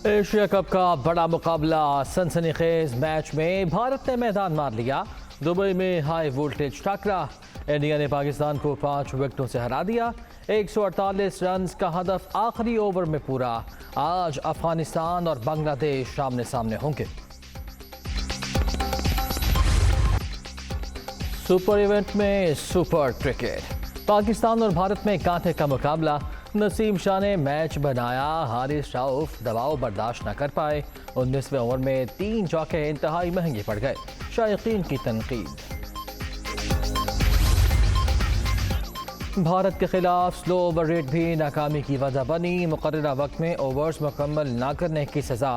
Asia cup کا بڑا مقابلہ سنسنی خیز میچ میں بھارت نے میدان مار لیا۔ دبئی میں ہائی وولٹیج ٹکرا، انڈیا نے پاکستان کو 5 وکٹوں سے ہرا دیا۔ 148 رنز کا ہدف آخری اوور میں پورا۔ آج افغانستان اور بنگلہ دیش آمنے سامنے ہوں گے۔ سپر ایونٹ میں سپر کرکٹ، پاکستان اور بھارت میں کانٹے کا مقابلہ۔ نسیم شاہ نے میچ بنایا، حارث رؤف دباؤ برداشت نہ کر پائے۔ 19ویں اوور میں 3 چوکے انتہائی مہنگے پڑ گئے، شائقین کی تنقید۔ بھارت کے خلاف سلو اوور ریٹ بھی ناکامی کی وجہ بنی۔ مقررہ وقت میں اوورز مکمل نہ کرنے کی سزا،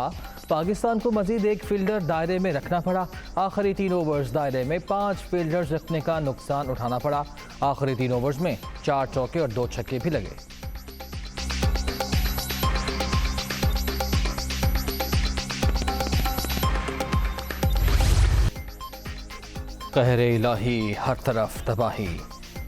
پاکستان کو مزید ایک فیلڈر دائرے میں رکھنا پڑا۔ آخری 3 اوورز دائرے میں 5 فیلڈرز رکھنے کا نقصان اٹھانا پڑا۔ آخری 3 اوورز میں 4 چوکے اور 2 چھکے بھی لگے۔ قہر الہی، ہر طرف تباہی،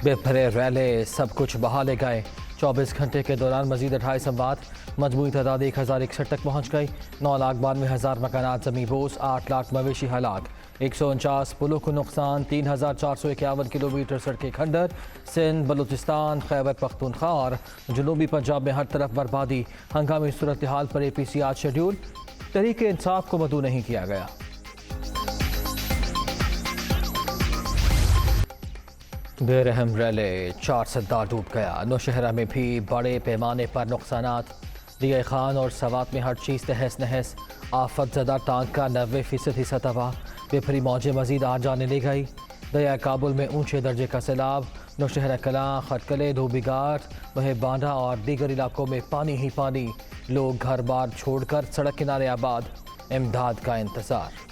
بے پھرے ریلے، سب کچھ بہا لے گئے۔ 24 گھنٹے کے دوران مزید 28 اموات، مجموعی تعداد 1061 تک پہنچ گئی۔ 9,92,000 مکانات زمیں بوس، 8 لاکھ مویشی ہلاک، 149 پلوں کو نقصان، 3,451 کلومیٹر سڑکیں کھنڈر۔ سندھ، بلوچستان، خیبر پختونخوا اور جنوبی پنجاب میں ہر طرف بربادی۔ ہنگامی صورتحال پر اے پی سی آج شیڈول، تحریک انصاف کو مدعو نہیں کیا گیا۔ بے رحم ریلے، 4 سدہ ڈوب گیا۔ نوشہرہ میں بھی بڑے پیمانے پر نقصانات۔ ریاء خان اور سوات میں ہر چیز تہس نہس۔ آفت زدہ ٹانک کا 90% حصہ تباہ۔ بے پھری موجیں مزید آ جانے لے گئی۔ دریائے کابل میں اونچے درجے کا سیلاب۔ نوشہرہ کلاں، خٹکلے، دھوبی گھاٹ، مہے بانڈھا اور دیگر علاقوں میں پانی ہی پانی۔ لوگ گھر بار چھوڑ کر سڑک کنارے آباد، امداد کا انتظار۔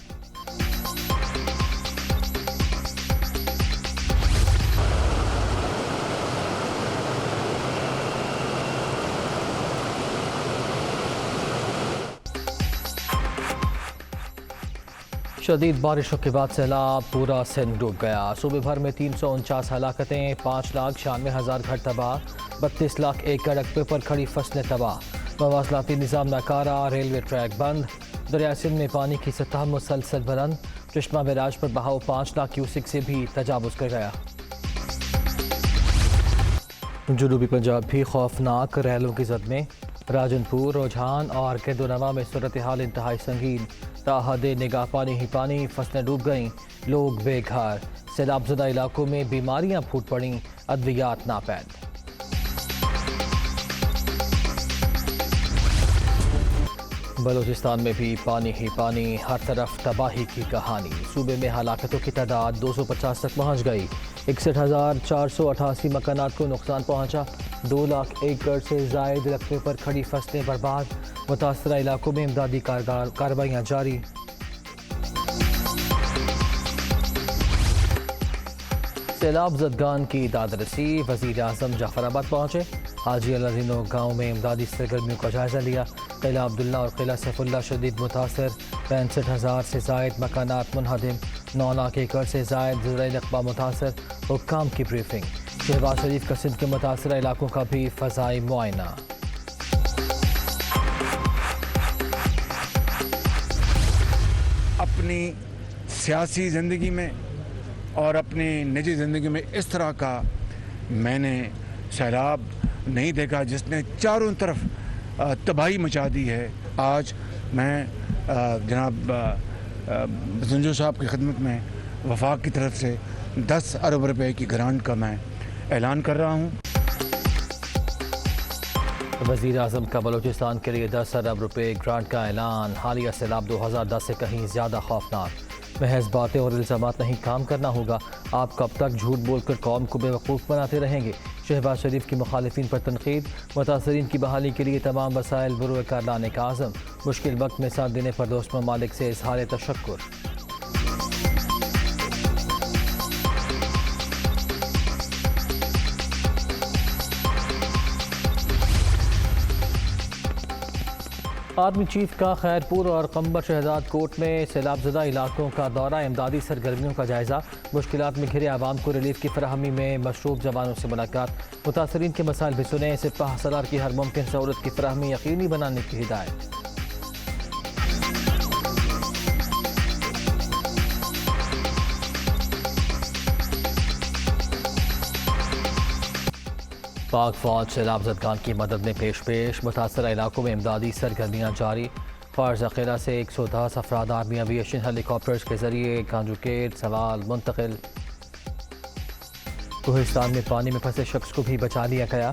شدید بارشوں کے بعد سیلاب، پورا سندھ ڈوب گیا۔ صوبے بھر میں 349 ہلاکتیں، 5,96,000 گھر تباہ، 32 لاکھ ایکڑ رقبے پر کھڑی فصلیں تباہ۔ مواصلاتی نظام ناکارہ، ریلوے ٹریک بند۔ دریائے سندھ میں پانی کی سطح مسلسل بلند۔ چشمہ بیراج پر بہاؤ 5 لاکھ کیوسک سے بھی تجاوز کر گیا۔ جنوبی پنجاب بھی خوفناک ریلوں کی زد میں۔ راجن پور، رجحان اور کیندونوا میں صورتحال انتہائی سنگین۔ تاحد نگاہ پانی ہی پانی، فصلیں ڈوب گئیں، لوگ بے گھر۔ سیلاب زدہ علاقوں میں بیماریاں پھوٹ پڑیں، ادویات ناپید۔ بلوچستان میں بھی پانی ہی پانی، ہر طرف تباہی کی کہانی۔ صوبے میں ہلاکتوں کی تعداد 250 تک پہنچ گئی۔ 61,488 مکانات کو نقصان پہنچا۔ 2 لاکھ ایکڑ سے زائد رقبے پر کھڑی فصلیں برباد۔ متاثرہ علاقوں میں امدادی کارروائیاں جاری۔ سیلاب زدگان کی داد رسی، وزیر اعظم جعفر آباد پہنچے۔ حاجی الازینو گاؤں میں امدادی سرگرمیوں کا جائزہ لیا۔ قلعہ عبداللہ اور قلعہ سیف اللہ شدید متاثر، 65,000 سے زائد مکانات منہدم، 9 لاکھ ایکڑ سے زائد زرعی رقبہ متاثر۔ حکام کی بریفنگ۔ شہباز شریف کا سندھ کے متاثرہ علاقوں کا بھی فضائی معائنہ۔ اپنی سیاسی زندگی میں اور اپنی نجی زندگی میں اس طرح کا میں نے سیلاب نہیں دیکھا جس نے چاروں طرف تباہی مچا دی ہے۔ آج میں جناب سنجو صاحب کی خدمت میں وفاق کی طرف سے 10 ارب روپے کی گرانٹ کا میں اعلان کر رہا ہوں۔ وزیر اعظم کا بلوچستان کے لیے 10 ارب روپے گرانٹ کا اعلان۔ حالیہ سیلاب 2010 سے کہیں زیادہ خوفناک۔ محض باتیں اور الزامات نہیں، کام کرنا ہوگا۔ آپ کب تک جھوٹ بول کر قوم کو بیوقوف بناتے رہیں گے؟ شہباز شریف کی مخالفین پر تنقید۔ متاثرین کی بحالی کے لیے تمام وسائل بروئے کار لانے کا عزم۔ مشکل وقت میں ساتھ دینے پر دوست ممالک سے اظہار تشکر۔ آرمی چیف کا خیرپور اور قمبر شہزاد کوٹ میں سیلاب زدہ علاقوں کا دورہ، امدادی سرگرمیوں کا جائزہ۔ مشکلات میں گھرے عوام کو ریلیف کی فراہمی میں مشروب جوانوں سے ملاقات۔ متاثرین کے مسائل بھی سنے، سپاہ سالار کی ہر ممکن سہولت کی فراہمی یقینی بنانے کی ہدایت۔ پاک فوج سیلاب زدگان کی مدد میں پیش متاثرہ علاقوں میں امدادی سرگرمیاں جاری. خار ذخیرہ سے 110 افراد آرمی ایوی ایشن ہیلی کاپٹرز کے ذریعے کانجوکیٹ سوال منتقل. کوہستان میں پانی میں پھنسے شخص کو بھی بچا لیا گیا.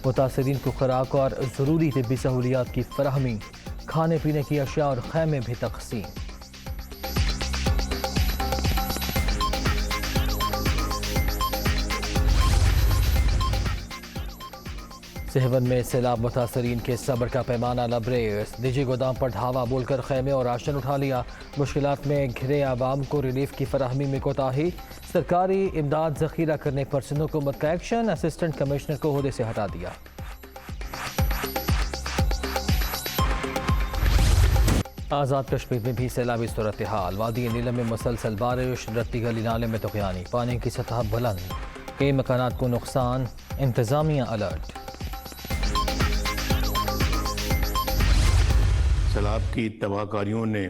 متاثرین کو خوراک اور ضروری طبی سہولیات کی فراہمی، کھانے پینے کی اشیاء اور خیمے بھی تقسیم. سہون میں سیلاب متاثرین کے صبر کا پیمانہ لبریز. نجی گودام پر ڈھاوا بول کر خیمے اور راشن اٹھا لیا. مشکلات میں گھرے عوام کو ریلیف کی فراہمی میں کوتاہی. سرکاری امداد ذخیرہ کرنے پر سندھ حکومت کا ایکشن. اسسٹنٹ کمشنر کو عہدے سے ہٹا دیا. آزاد کشمیر میں بھی سیلابی صورتحال. وادی نیلم میں مسلسل بارش، رتی گلی نالے میں طغیانی. پانی کی سطح بلند، کئی مکانات کو نقصان. انتظامیہ الرٹ. سیلاب کی تباہ کاریوں نے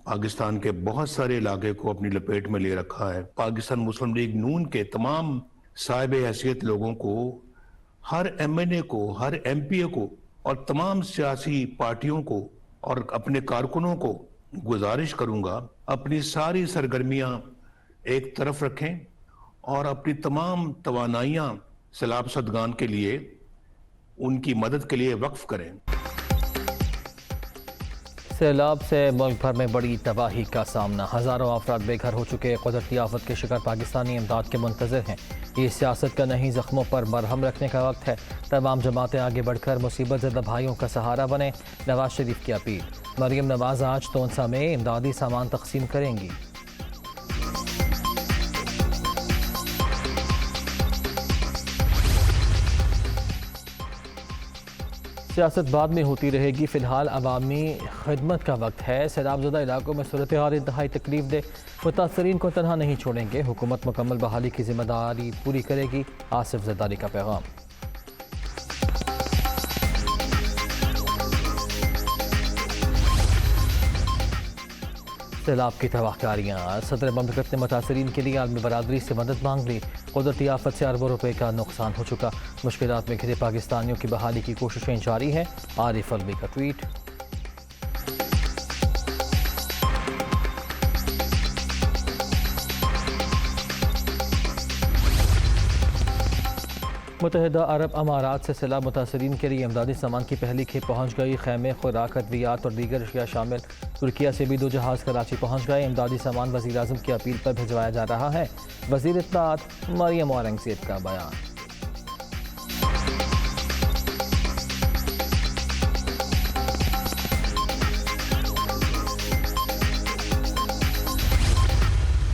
پاکستان کے بہت سارے علاقے کو اپنی لپیٹ میں لے رکھا ہے. پاکستان مسلم لیگ نون کے تمام صاحب حیثیت لوگوں کو، ہر ایم این اے کو، ہر ایم پی اے کو اور تمام سیاسی پارٹیوں کو اور اپنے کارکنوں کو گزارش کروں گا اپنی ساری سرگرمیاں ایک طرف رکھیں اور اپنی تمام توانائیاں سیلاب زدگان کے لیے، ان کی مدد کے لیے وقف کریں. سیلاب سے ملک بھر میں بڑی تباہی کا سامنا. ہزاروں افراد بے گھر ہو چکے. قدرتی آفت کے شکار پاکستانی امداد کے منتظر ہیں. یہ سیاست کا نہیں، زخموں پر مرہم رکھنے کا وقت ہے. تمام جماعتیں آگے بڑھ کر مصیبت زدہ بھائیوں کا سہارا بنیں. نواز شریف کی اپیل. مریم نواز آج تونسا میں امدادی سامان تقسیم کریں گی. سیاست بعد میں ہوتی رہے گی، فی الحال عوامی خدمت کا وقت ہے. سیلاب زدہ علاقوں میں صورتحال انتہائی تکلیف دہ. متاثرین کو تنہا نہیں چھوڑیں گے. حکومت مکمل بحالی کی ذمہ داری پوری کرے گی. آصف زرداری کا پیغام. سیلاب کی تباہ کاریاں. صدر مملکت نے متاثرین کے لیے عالمی برادری سے مدد مانگ لی. قدرتی آفت سے اربوں روپے کا نقصان ہو چکا. مشکلات میں گھرے پاکستانیوں کی بحالی کی کوششیں جاری ہیں. عارف الوی کا ٹویٹ. متحدہ عرب امارات سے سیلاب متاثرین کے لیے امدادی سامان کی پہلی کھیپ پہنچ گئی. خیمے، خوراک، ادویات اور دیگر اشیاء شامل. ترکیہ سے بھی 2 جہاز کراچی پہنچ گئے. امدادی سامان وزیر اعظم کی اپیل پر بھجوایا جا رہا ہے. وزیر اطلاعات مریم اورنگزیب کا بیان.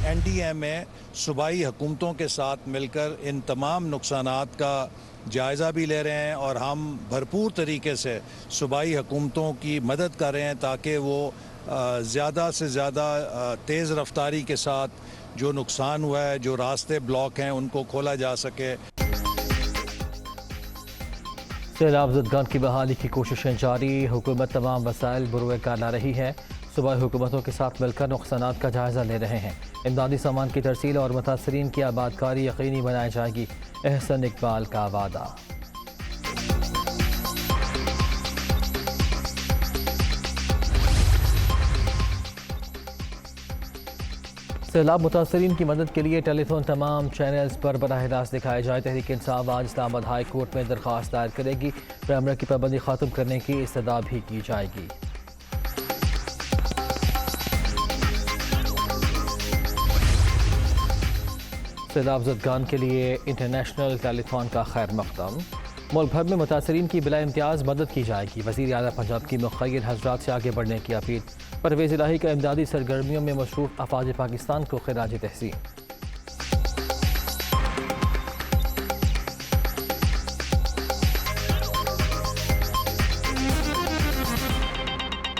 این ڈی اے میں صوبائی حکومتوں کے ساتھ مل کر ان تمام نقصانات کا جائزہ بھی لے رہے ہیں اور ہم بھرپور طریقے سے صوبائی حکومتوں کی مدد کر رہے ہیں تاکہ وہ زیادہ سے زیادہ تیز رفتاری کے ساتھ جو نقصان ہوا ہے، جو راستے بلاک ہیں، ان کو کھولا جا سکے. سیلاب زدگان کی بحالی کی کوششیں جاری. حکومت تمام وسائل بروئے کار لا رہی ہے. صوبائی حکومتوں کے ساتھ مل کر نقصانات کا جائزہ لے رہے ہیں. امدادی سامان کی ترسیل اور متاثرین کی آبادکاری یقینی بنائی جائے گی. احسن اقبال کا وعدہ. سیلاب متاثرین کی مدد کے لیے ٹیلی فون تمام چینلز پر براہ راست دکھائے جائے. تحریک انصاف آج اسلام آباد ہائی کورٹ میں درخواست دائر کرے گی. کیمرہ کی پابندی ختم کرنے کی استدعا بھی کی جائے گی. سیلاب زدگان کے لیے انٹرنیشنل ٹیلی فون کا خیر مقدم. ملک بھر میں متاثرین کی بلا امتیاز مدد کی جائے گی. وزیر اعلیٰ پنجاب کی مخیر حضرات سے آگے بڑھنے کی اپیل. پرویز الہی کا امدادی سرگرمیوں میں مصروف افواج پاکستان کو خراج تحسین.